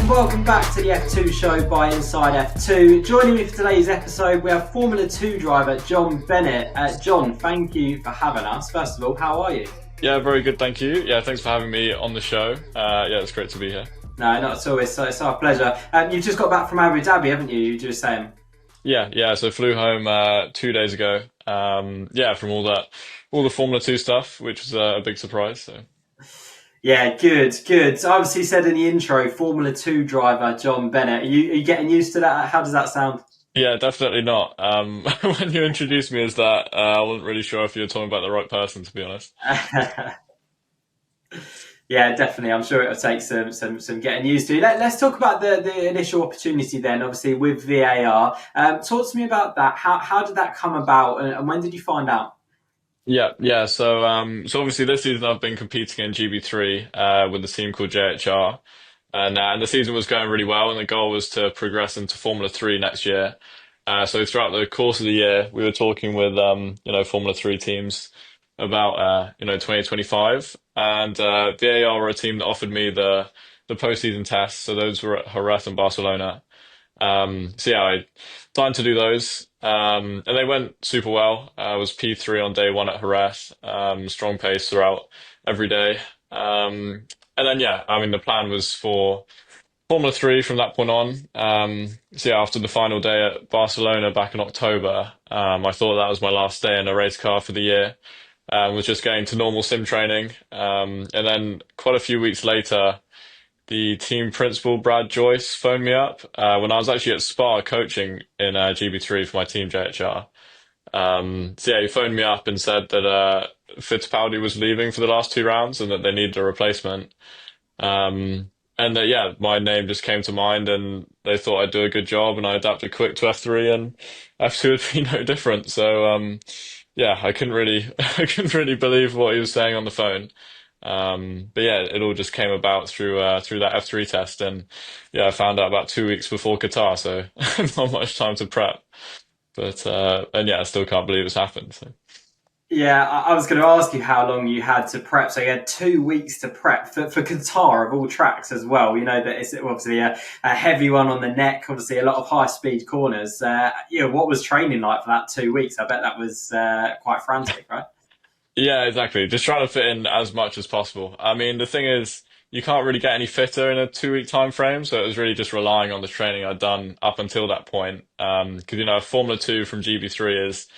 welcome back to the F2 show by Inside F2. Joining me for today's episode, we have Formula 2 driver John Bennett. John, thank you for having us. First of all, how are you? Yeah, very good, thank you. Yeah, thanks for having me on the show. Yeah, it's great to be here. No, not at all. It's our pleasure. You've just got back from Abu Dhabi, haven't you? You were just saying. Yeah. So flew home 2 days ago. Yeah, from all the Formula 2 stuff, which was a big surprise. So. Yeah, good. So obviously said in the intro, Formula 2 driver John Bennett. Are you getting used to that? How does that sound? Yeah, definitely not. When you introduced me as that, I wasn't really sure if you were talking about the right person, to be honest. Yeah, definitely. I'm sure it'll take some getting used to. Let's talk about the initial opportunity then, obviously with VAR. Talk to me about that. How did that come about, and when did you find out? Yeah. So obviously this season I've been competing in GB3 with a team called JHR, and the season was going really well, and the goal was to progress into Formula 3 next year. So throughout the course of the year, we were talking with Formula 3 teams about 2025, and VAR were a team that offered me the postseason tests. So those were at Jerez and Barcelona. So yeah, I planned to do those, and they went super well. I was P3 on day one at Jerez, strong pace throughout every day. And then yeah, I mean the plan was for Formula 3 from that point on. So yeah, after the final day at Barcelona back in October, I thought that was my last day in a race car for the year. Was just going to normal sim training, and then quite a few weeks later the team principal, Brad Joyce, phoned me up when I was actually at Spa coaching in GB3 for my team JHR. So yeah, he phoned me up and said that Fittipaldi was leaving for the last two rounds and that they needed a replacement. And that yeah, my name just came to mind, and they thought I'd do a good job, and I adapted quick to F3, and F2 would be no different. So yeah, I couldn't really I couldn't really believe what he was saying on the phone. But yeah, it all just came about through that F3 test, and yeah, I found out about 2 weeks before Qatar, so not much time to prep. But and yeah, I still can't believe it's happened. So. Yeah, I was going to ask you how long you had to prep. So you had 2 weeks to prep for Qatar of all tracks as well. You know that it's obviously a heavy one on the neck. Obviously, a lot of high speed corners. What was training like for that 2 weeks? I bet that was quite frantic, right? Yeah, exactly. Just trying to fit in as much as possible. I mean, the thing is, you can't really get any fitter in a 2 week time frame, so it was really just relying on the training I'd done up until that point. Because Formula 2 from GB3 is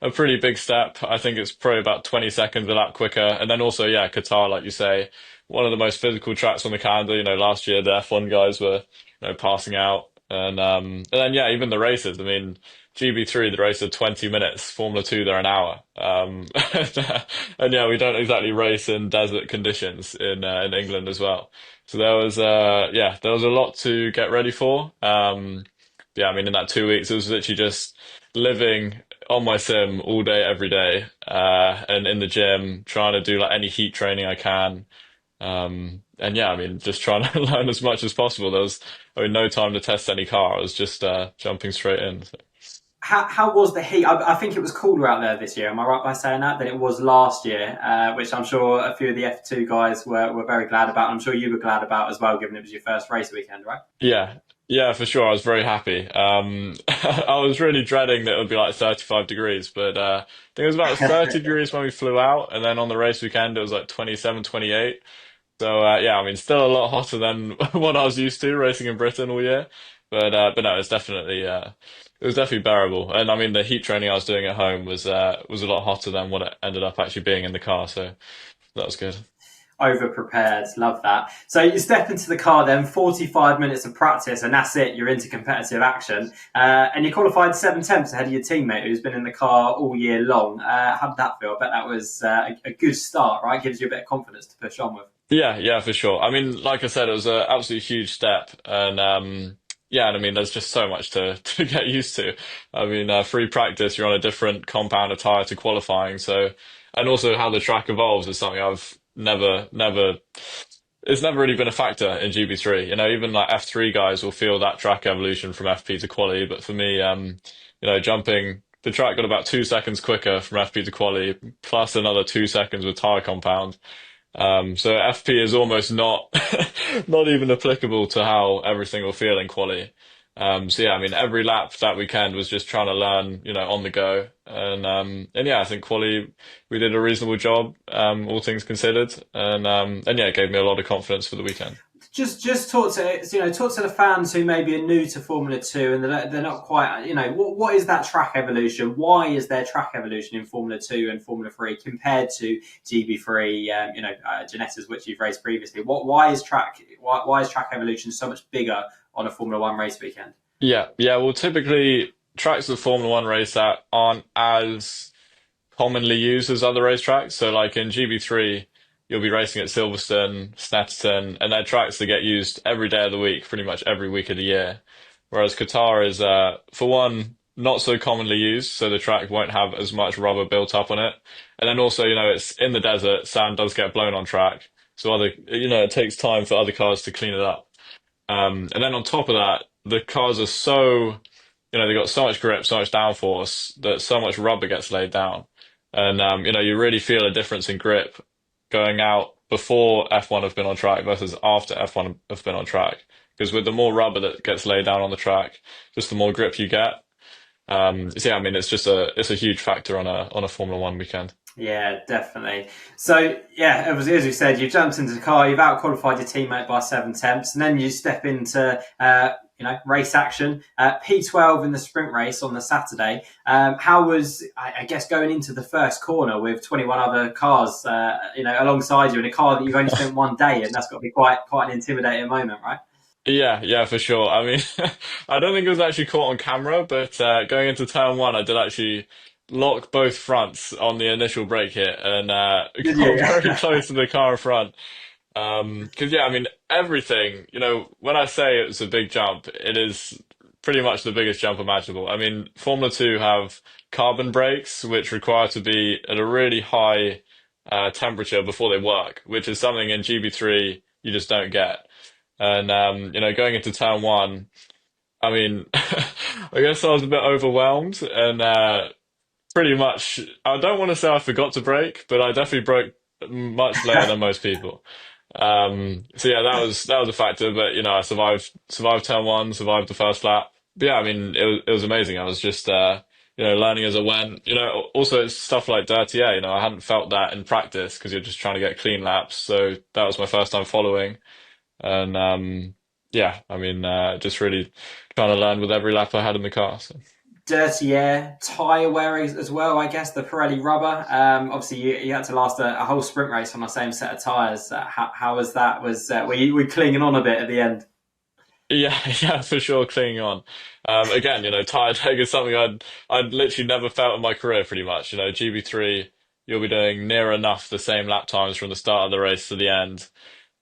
a pretty big step. I think it's probably about 20 seconds a lap quicker. And then also, yeah, Qatar, like you say, one of the most physical tracks on the calendar. Last year the F1 guys were, passing out. And then, yeah, even the races. I mean, GB3, the race are 20 minutes. Formula 2, they're an hour. And yeah, we don't exactly race in desert conditions in England as well. So there was a lot to get ready for. Yeah, I mean, in that 2 weeks, it was literally just living on my sim all day, every day, and in the gym, trying to do like any heat training I can. And yeah, I mean, just trying to learn as much as possible. I mean, no time to test any car. I was just jumping straight in. So. How was the heat? I think it was cooler out there this year. Am I right by saying that? Than it was last year, which I'm sure a few of the F2 guys were very glad about. I'm sure you were glad about as well, given it was your first race weekend, right? Yeah, for sure. I was very happy. I was really dreading that it would be like 35 degrees, but I think it was about 30 degrees when we flew out, and then on the race weekend it was like 27, 28. So yeah, I mean, still a lot hotter than what I was used to racing in Britain all year, but no, it was definitely bearable. And I mean, the heat training I was doing at home was a lot hotter than what it ended up actually being in the car, so that was good. Over prepared, love that. So you step into the car then, 45 minutes of practice, and that's it. You're into competitive action, and you qualified 7 tenths ahead of your teammate who's been in the car all year long. How did that feel? I bet that was a good start, right? Gives you a bit of confidence to push on with. Yeah, for sure. I mean, like I said, it was an absolutely huge step, and yeah, and I mean, there's just so much to to get used to. I mean, free practice, you're on a different compound attire to qualifying, so and also how the track evolves is something I've never. It's never really been a factor in GB3. Even like F3 guys will feel that track evolution from FP to quali, but for me, jumping. The track got about 2 seconds quicker from FP to quali, plus another 2 seconds with tire compound. So FP is almost not not even applicable to how everything will feel in quali. So yeah, I mean every lap that weekend was just trying to learn, on the go. And yeah, I think quali we did a reasonable job, all things considered. And yeah, it gave me a lot of confidence for the weekend. Just talk to talk to the fans who maybe are new to Formula Two and they're not quite what is that track evolution? Why is there track evolution in Formula Two and Formula Three compared to GB3? Genetas, which you've raced previously. Why is track evolution so much bigger on a Formula One race weekend? Yeah, yeah. Well, typically tracks of Formula One race that aren't as commonly used as other racetracks. So like in GB3, you'll be racing at Silverstone, Snetterton, and they're tracks that get used every day of the week, pretty much every week of the year. Whereas Qatar is, for one, not so commonly used, so the track won't have as much rubber built up on it. And then also, it's in the desert, sand does get blown on track. So it takes time for other cars to clean it up. And then on top of that, the cars are they've got so much grip, so much downforce that so much rubber gets laid down. And, you really feel a difference in grip going out before F1 have been on track versus after F1 have been on track. Because with the more rubber that gets laid down on the track, just the more grip you get. So yeah, I mean, it's a huge factor on a Formula One weekend. Yeah, definitely. So, yeah, obviously, as we said, you've jumped into the car, you've out-qualified your teammate by 7 tenths, and then you step into, race action. P12 in the sprint race on the Saturday. How was, I guess, going into the first corner with 21 other cars, alongside you in a car that you've only spent one day in? That's got to be quite an intimidating moment, right? Yeah, yeah, for sure. I mean, I don't think it was actually caught on camera, but going into turn one, I did actually lock both fronts on the initial brake hit and Did got you? very close to the car in front. Because yeah, I mean, everything, when I say it's a big jump, it is pretty much the biggest jump imaginable. I mean, Formula 2 have carbon brakes, which require to be at a really high temperature before they work, which is something in GB3 you just don't get. And going into turn one, I mean, I guess I was a bit overwhelmed and pretty much, I don't want to say I forgot to brake, but I definitely broke much later than most people. So yeah, that was a factor, but I survived turn one, survived the first lap. But yeah, I mean, it was amazing. I was just learning as I went. Also it's stuff like dirty air. I hadn't felt that in practice because you're just trying to get clean laps. So that was my first time following. And yeah, I mean, just really trying to learn with every lap I had in the car. So. Dirty air, tyre wear as well, I guess, the Pirelli rubber. Obviously, you had to last a whole sprint race on the same set of tyres. How was that? Were you clinging on a bit at the end? Yeah, yeah, for sure, clinging on. Again, tire drag is something I'd literally never felt in my career, pretty much. GB3, you'll be doing near enough the same lap times from the start of the race to the end.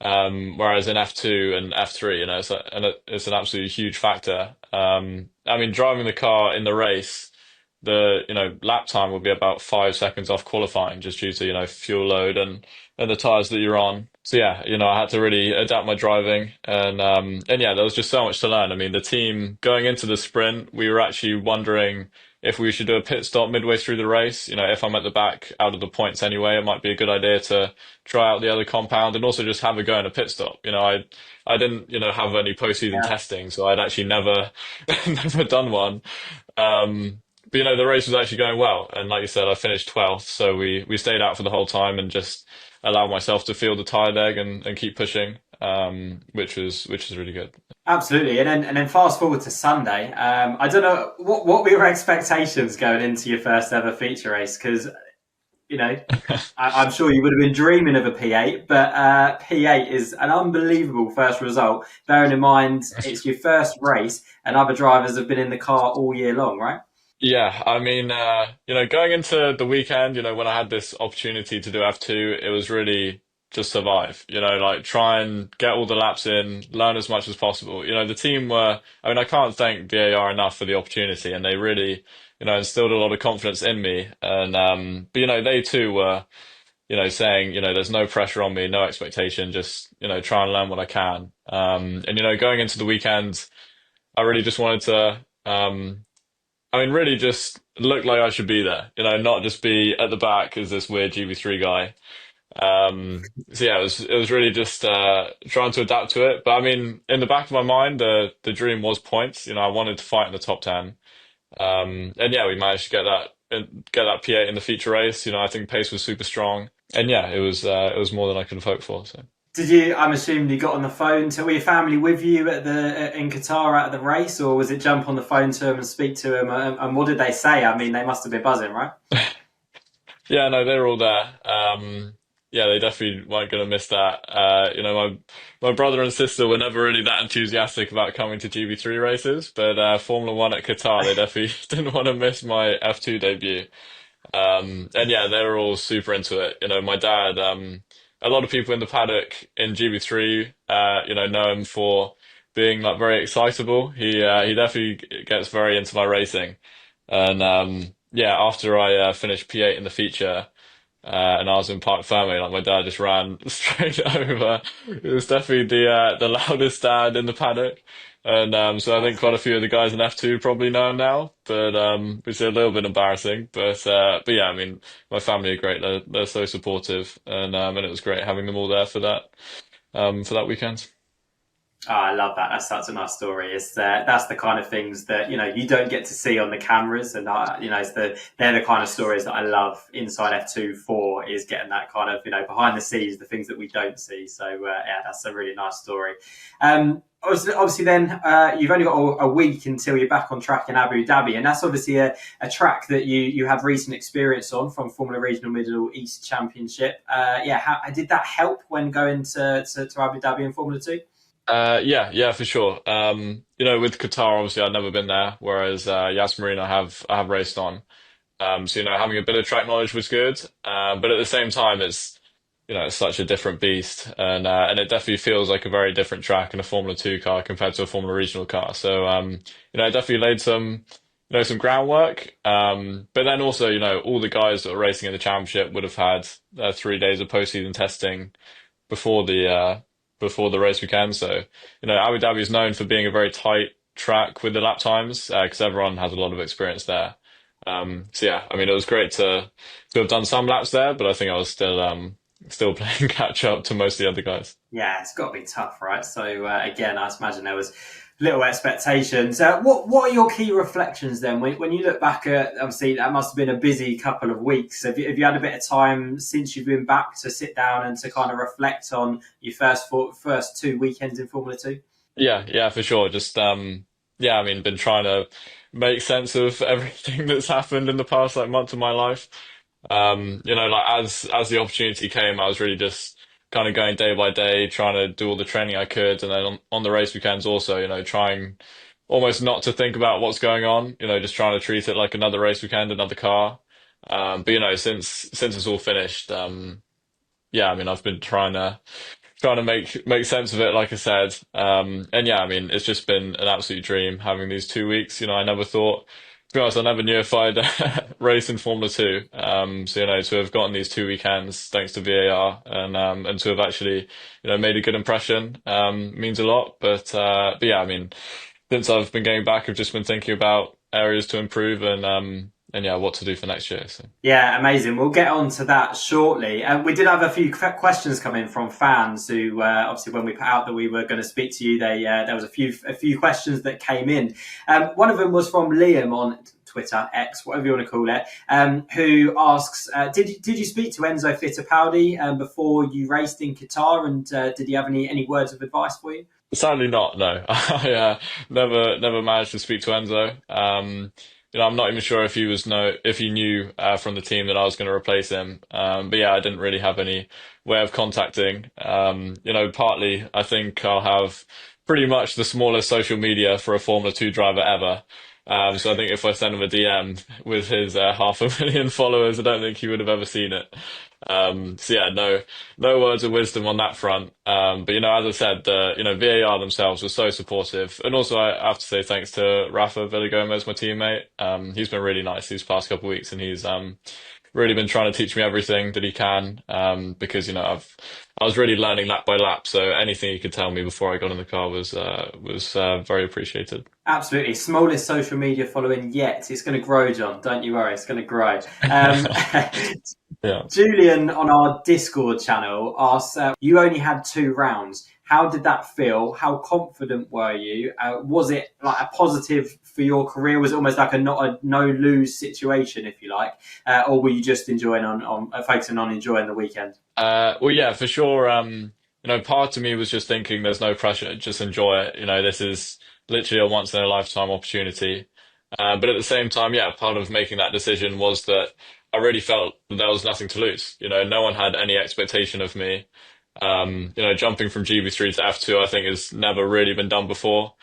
Whereas in F2 and F3, it's an absolutely huge factor. I mean, driving the car in the race, the lap time will be about 5 seconds off qualifying just due to fuel load and the tires that you're on. So yeah, I had to really adapt my driving and yeah, there was just so much to learn. I mean, the team going into the sprint, we were actually wondering if we should do a pit stop midway through the race. If I'm at the back out of the points anyway, it might be a good idea to try out the other compound and also just have a go in a pit stop. I didn't have any postseason Yeah. testing, so I'd actually never never done one. But the race was actually going well, and like you said, I finished 12th, so we stayed out for the whole time and just allowed myself to feel the tire leg and keep pushing, which was really good. Absolutely, and then fast forward to Sunday. I don't know what were your expectations going into your first ever feature race because I'm sure you would have been dreaming of a P8, but P8 is an unbelievable first result. Bearing in mind it's your first race, and other drivers have been in the car all year long, right? Yeah, I mean, going into the weekend, when I had this opportunity to do F2, it was really just survive, like try and get all the laps in, learn as much as possible. The team I mean, I can't thank VAR enough for the opportunity, and they really, instilled a lot of confidence in me. And, but, they too were, saying, there's no pressure on me, no expectation, just, try and learn what I can. And, going into the weekend, I really just wanted to, I mean, really just look like I should be there, not just be at the back as this weird GB3 guy. So yeah, it was really just trying to adapt to it. But I mean, in the back of my mind, the dream was points. You know, I wanted to fight in the top 10. And yeah, we managed to get that P8 in the feature race. You know, I think pace was super strong, and yeah, it was more than I could have hoped for. So. Did you? I'm assuming you got on the phone to. Were your family with you at the in Qatar at the race, or was it jump on the phone to them and speak to them? And what did they say? I mean, they must have been buzzing, right? Yeah, no, they were all there. Yeah, they definitely weren't going to miss that. You know, my brother and sister were never really that enthusiastic about coming to GB3 races, but Formula One at Qatar, they definitely didn't want to miss my F2 debut. And yeah, they were all super into it. You know, my dad, a lot of people in the paddock in GB3, you know him for being like very excitable. He definitely gets very into my racing. And yeah, after I finished P8 in the feature, and I was in Park Ferme, like my dad just ran straight over. It was definitely the loudest dad in the paddock. And so I think quite a few of the guys in F2 probably know him now, but it's a little bit embarrassing. But yeah, I mean, my family are great. They're so supportive, and it was great having them all there for that weekend. Oh, I love that. That's such a nice story. It's that's the kind of things that you don't get to see on the cameras, and they're the kind of stories that I love inside F2 for is getting that kind of behind the scenes, the things that we don't see. So yeah, that's a really nice story. Obviously, then you've only got a week until you're back on track in Abu Dhabi, and that's obviously a track that you have recent experience on from Formula Regional Middle East Championship. Yeah, how did that help when going to Abu Dhabi in Formula Two? Yeah, yeah, for sure. You know, with Qatar, obviously, I've never been there, whereas Yas Marine, I have raced on. So you know, having a bit of track knowledge was good, but at the same time, it's such a different beast, and it definitely feels like a very different track in a Formula Two car compared to a Formula Regional car. So you know, it definitely laid some groundwork. But then also, you know, all the guys that were racing in the championship would have had 3 days of postseason testing before the race weekend. So, you know, Abu Dhabi is known for being a very tight track with the lap times because everyone has a lot of experience there. So yeah, I mean, it was great to have done some laps there, but I think I was still playing catch up to most of the other guys. Yeah, it's got to be tough, right? So again, I imagine there was little expectations. What are your key reflections then when you look back at obviously that must have been a busy couple of weeks. Have you had a bit of time since you've been back to sit down and to kind of reflect on your first two weekends in Formula Two? Yeah, yeah, for sure. Just yeah, I mean, been trying to make sense of everything that's happened in the past like month of my life. You know, like as the opportunity came, I was really just kind of going day by day, trying to do all the training I could, and then on the race weekends also, you know, trying almost not to think about what's going on, you know, just trying to treat it like another race weekend, another car. But you know, since it's all finished, yeah, I mean, I've been trying to make sense of it, like I said. And yeah, I mean, it's just been an absolute dream having these 2 weeks. You know, I never thought, to be honest, I never knew if I'd race in Formula Two. So you know, to have gotten these 2 weekends thanks to VAR and to have actually made a good impression means a lot. But yeah, I mean, since I've been getting back, I've just been thinking about areas to improve and yeah, what to do for next year. So. Yeah, amazing. We'll get on to that shortly. We did have a few questions come in from fans who, obviously, when we put out that we were going to speak to you, there was a few questions that came in. One of them was from Liam on Twitter, X, whatever you want to call it, who asks, did you speak to Enzo Fittipaldi before you raced in Qatar, and did he have any words of advice for you? Sadly not, no. I never managed to speak to Enzo. You know, I'm not even sure if he knew from the team that I was going to replace him. But yeah, I didn't really have any way of contacting. You know, partly I think I'll have pretty much the smallest social media for a Formula 2 driver ever. So I think if I send him a DM with his 500,000 followers, I don't think he would have ever seen it. So yeah, no words of wisdom on that front. But you know, as I said, VAR themselves were so supportive, and also I have to say thanks to Rafa Villagomez, my teammate. He's been really nice these past couple of weeks, and he's really been trying to teach me everything that he can. Because I was really learning lap by lap, so anything he could tell me before I got in the car was very appreciated. Absolutely. Smallest social media following yet. It's going to grow, John. Don't you worry. It's going to grow. Yeah. Julian on our Discord channel asks, you only had 2 rounds. How did that feel? How confident were you? Was it like a positive for your career? Was it almost like a not a no lose situation, if you like, or were you just enjoying on focusing on enjoying the weekend? Well, yeah, for sure. Part of me was just thinking there's no pressure, just enjoy it. This is literally a once in a lifetime opportunity. But at the same time, yeah, part of making that decision was that I really felt that there was nothing to lose. No one had any expectation of me. Jumping from GB3 to F2, I think has never really been done before.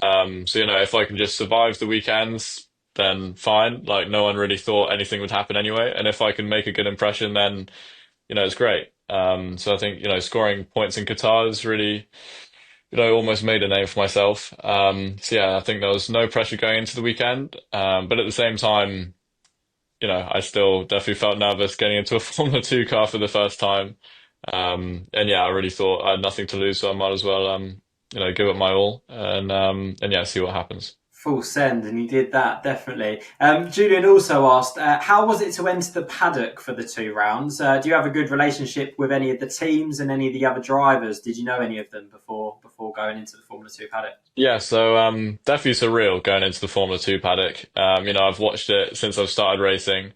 So, if I can just survive the weekends, then fine. Like, no one really thought anything would happen anyway. And if I can make a good impression, then it's great. So I think, scoring points in Qatar has really, almost made a name for myself. So yeah, I think there was no pressure going into the weekend. But at the same time, I still definitely felt nervous getting into a Formula 2 car for the first time. And yeah, I really thought I had nothing to lose, so I might as well, give it my all and yeah, see what happens. Full send, and you did that definitely. Julian also asked, how was it to enter the paddock for the 2 rounds? Do you have a good relationship with any of the teams and any of the other drivers? Did you know any of them before going into the Formula 2 paddock? Yeah, so definitely surreal going into the Formula 2 paddock. I've watched it since I've started racing.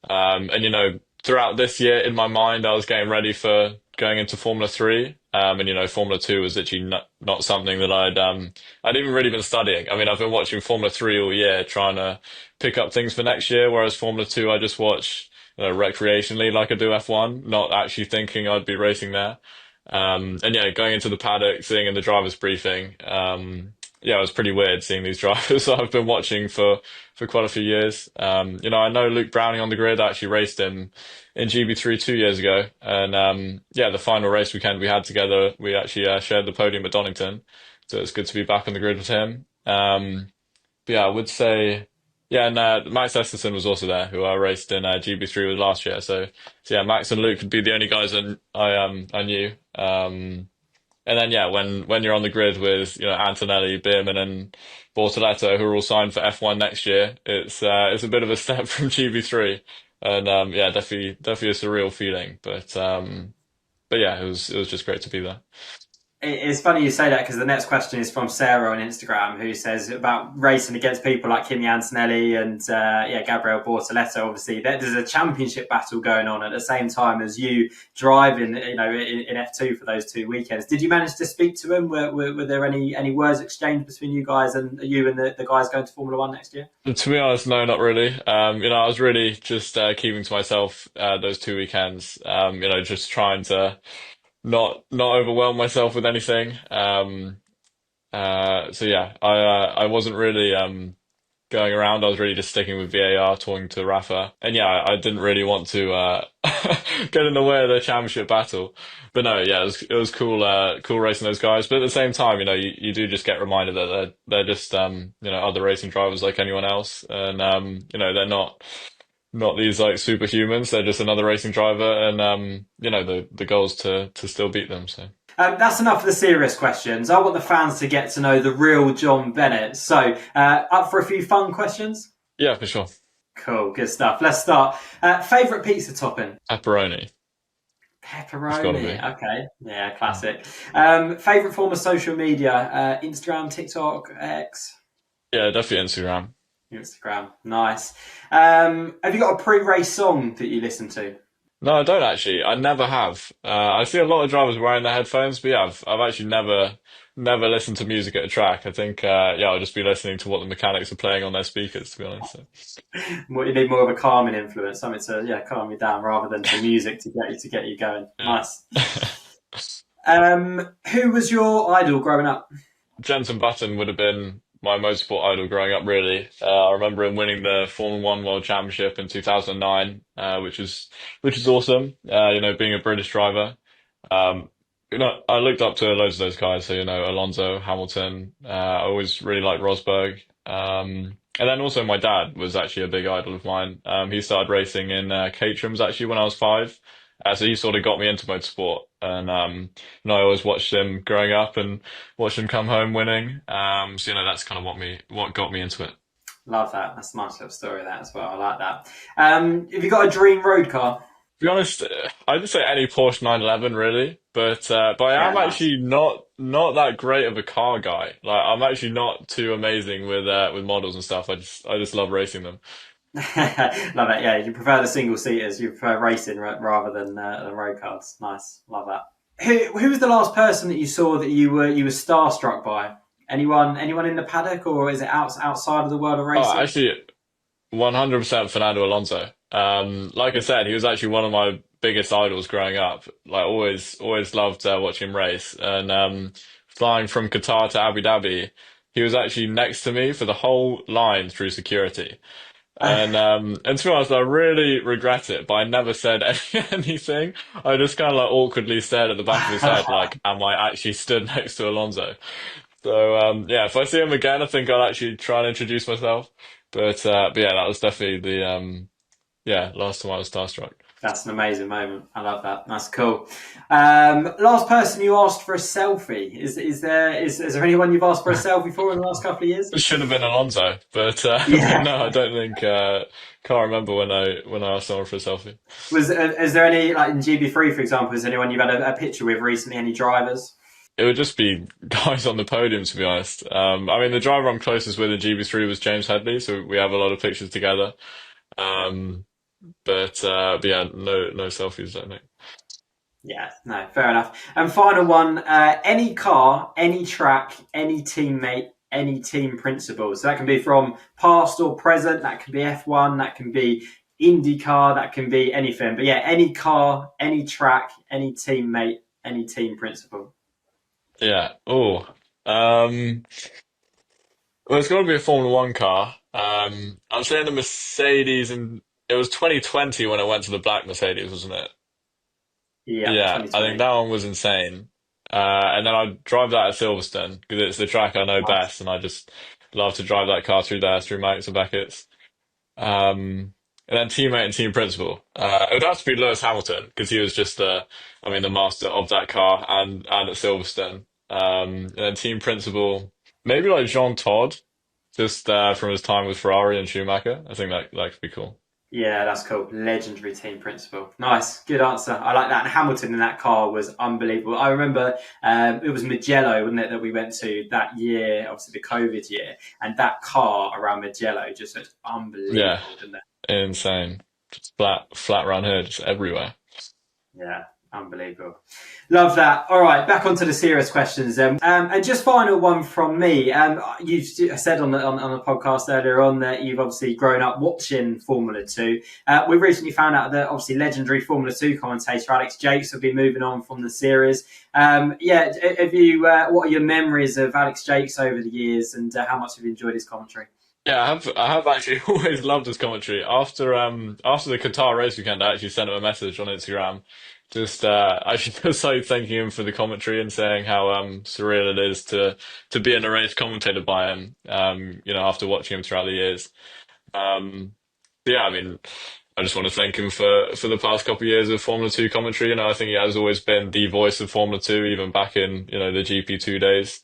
And throughout this year in my mind, I was getting ready for going into Formula 3. And Formula 2 was literally not something that I'd even really been studying. I mean, I've been watching Formula 3 all year, trying to pick up things for next year, whereas Formula 2 I just watch, recreationally like I do F1, not actually thinking I'd be racing there. And yeah, going into the paddock, seeing in the driver's briefing, yeah, it was pretty weird seeing these drivers that I've been watching for quite a few years. I know Luke Browning on the grid. I actually raced him in GB3 2 years ago, and yeah, the final race weekend we had together, we actually shared the podium at Donington, so it's good to be back on the grid with him. But yeah, I would say, yeah, and Max Esterson was also there, who I raced in GB3 with last year. So yeah, Max and Luke would be the only guys I knew. And then yeah, when you're on the grid with Antonelli, Bierman, and Bortoleto, who are all signed for F1 next year, it's a bit of a step from GB3, and yeah, definitely a surreal feeling. But yeah, it was just great to be there. It's funny you say that because the next question is from Sarah on Instagram, who says about racing against people like Kimi Antonelli and yeah, Gabriel Bortoleto. Obviously, there's a championship battle going on at the same time as you driving, in F2 for those 2 weekends. Did you manage to speak to them? Were there any words exchanged between you guys and the guys going to Formula One next year? To be honest, no, not really. I was really just keeping to myself those 2 weekends. Just trying to not overwhelm myself with anything. So yeah, I wasn't really going around. I was really just sticking with VAR, talking to Rafa, and yeah, I didn't really want to get in the way of the championship battle. But no, yeah, it was cool, cool racing those guys. But at the same time, you do just get reminded that they're just other racing drivers like anyone else, and they're not these like superhumans. They're just another racing driver, and the goal is to still beat them. So. That's enough of the serious questions. I want the fans to get to know the real John Bennett. So, up for a few fun questions? Yeah, for sure. Cool, good stuff. Let's start. Favorite pizza topping? Pepperoni. It's got to Pepperoni. be. Okay, yeah, classic. Favorite form of social media? Instagram, TikTok, X. Yeah, definitely Instagram. Instagram, nice. Have you got a pre-race song that you listen to? No, I don't actually. I never have. I see a lot of drivers wearing their headphones, but yeah, I've actually never listened to music at a track. I think yeah, I'll just be listening to what the mechanics are playing on their speakers, to be honest. So. You need more of a calming influence, something to calm you down rather than the music to get you going. Yeah. Nice. Who was your idol growing up? Jenson Button would have been my motorsport idol growing up, really. I remember him winning the Formula One World Championship in 2009, which is awesome. Being a British driver. Um, I looked up to loads of those guys. So, Alonso, Hamilton. I always really liked Rosberg. And then also my dad was actually a big idol of mine. He started racing in Caterhams actually when I was 5. So he sort of got me into motorsport, and I always watched him growing up and watched him come home winning. So that's kind of what got me into it. Love that. That's a nice little story, that as well. I like that. Have you got a dream road car? be honest, I'd just say any Porsche 911 really, but I Yeah, am nice. actually not that great of a car guy. Like I'm actually not too amazing with models and stuff. I just love racing them. Love it. Yeah, you prefer the single seaters. You prefer racing rather than road cars. Nice. Love that. Who was the last person that you saw that you were starstruck by? Anyone in the paddock, or is it outside of the world of Oh, racing? actually, 100% Fernando Alonso. Like I said, he was actually one of my biggest idols growing up. Like always loved watching him race. And flying from Qatar to Abu Dhabi, he was actually next to me for the whole line through security. And to be honest, I really regret it, but I never said anything. I just kind of like awkwardly stared at the back of his head, like, am I actually stood next to Alonso? So yeah, if I see him again, I think I'll actually try and introduce myself. But yeah, that was definitely the yeah, last time I was starstruck. That's an amazing moment. I love that. That's cool. Last person you asked for a selfie. Is there anyone you've asked for a selfie for in the last couple of years? It should have been Alonso, but Yeah. no, I don't think can't remember when I asked someone for a selfie. Is there any, like in GB3, for example? Is there anyone you've had a picture with recently? Any drivers? It would just be guys on the podium, to be honest. I mean, the driver I'm closest with in GB3 was James Headley, so we have a lot of pictures together. Um, but yeah, no selfies, I don't think. Yeah, no, fair enough. And final one, any car, any track, any teammate, any team principle. So that can be from past or present, that can be F1, that can be IndyCar, that can be anything. But yeah, any car, any track, any teammate, any team principle. Yeah. Oh. Um. Well, it's got to be a Formula One car. I'm saying the Mercedes, and it was 2020 when I went to the black Mercedes, wasn't it? Yeah, Yeah, I think 2020. that one was insane. And then I drive that at Silverstone because it's the track I know Nice. best, and I just love to drive that car through there, through Manx and Beckett's. And then teammate and team principal. It would have to be Lewis Hamilton because he was just I mean, the master of that car and at Silverstone. And then team principal, maybe like Jean Todt, just from his time with Ferrari and Schumacher. I think that could be cool. Yeah, that's cool. Legendary team principal. Nice, good answer. I like that. And Hamilton in that car was unbelievable. I remember it was Mugello, wasn't it, that we went to that year, obviously the COVID year, and that car around Mugello just looked Yeah, unbelievable, didn't it? insane. Just flat around here, just everywhere. Yeah, unbelievable. Love that. All right, back onto the serious questions then. And just final one from me. You said on the podcast earlier on that you've obviously grown up watching Formula 2. We recently found out that obviously legendary Formula 2 commentator Alex Jakes will be moving on from the series. Yeah, what are your memories of Alex Jakes over the years, and how much have you enjoyed his commentary? Yeah, I have actually always loved his commentary. After the Qatar race weekend, I actually sent him a message on Instagram, just actually just like thanking him for the commentary and saying how surreal it is to be in a race commentated by him. After watching him throughout the years. Um, yeah, I mean, I just want to thank him for the past couple of years of Formula Two commentary. I think he has always been the voice of Formula Two, even back in the GP2 days.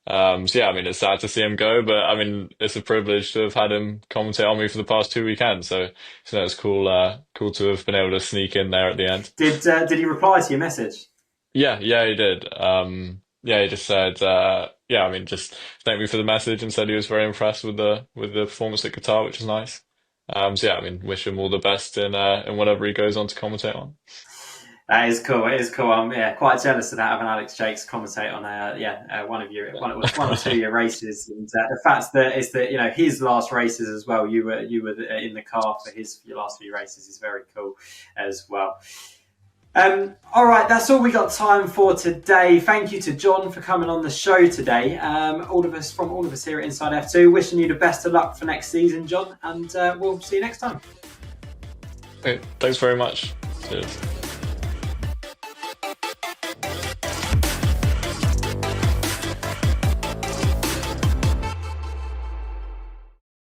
So yeah, I mean, it's sad to see him go, but I mean, it's a privilege to have had him commentate on me for the past 2 weekends. So it's cool, cool to have been able to sneak in there at the end. Did he reply to your message? Yeah, he did. Yeah, he just said, yeah, I mean, just thank me for the message and said he was very impressed with the performance at Qatar, which is nice. So yeah, I mean, wish him all the best in whatever he goes on to commentate on. That is cool. It is cool. I'm quite jealous of that, having Alex Jakes commentate on one or two of your races, and the fact that it's that his last races as well. You were in the car for your last few races is very cool as well. All right, that's all we got time for today. Thank you to John for coming on the show today. All of us here at Inside F2, wishing you the best of luck for next season, John, and we'll see you next time. Okay, thanks very much. Cheers.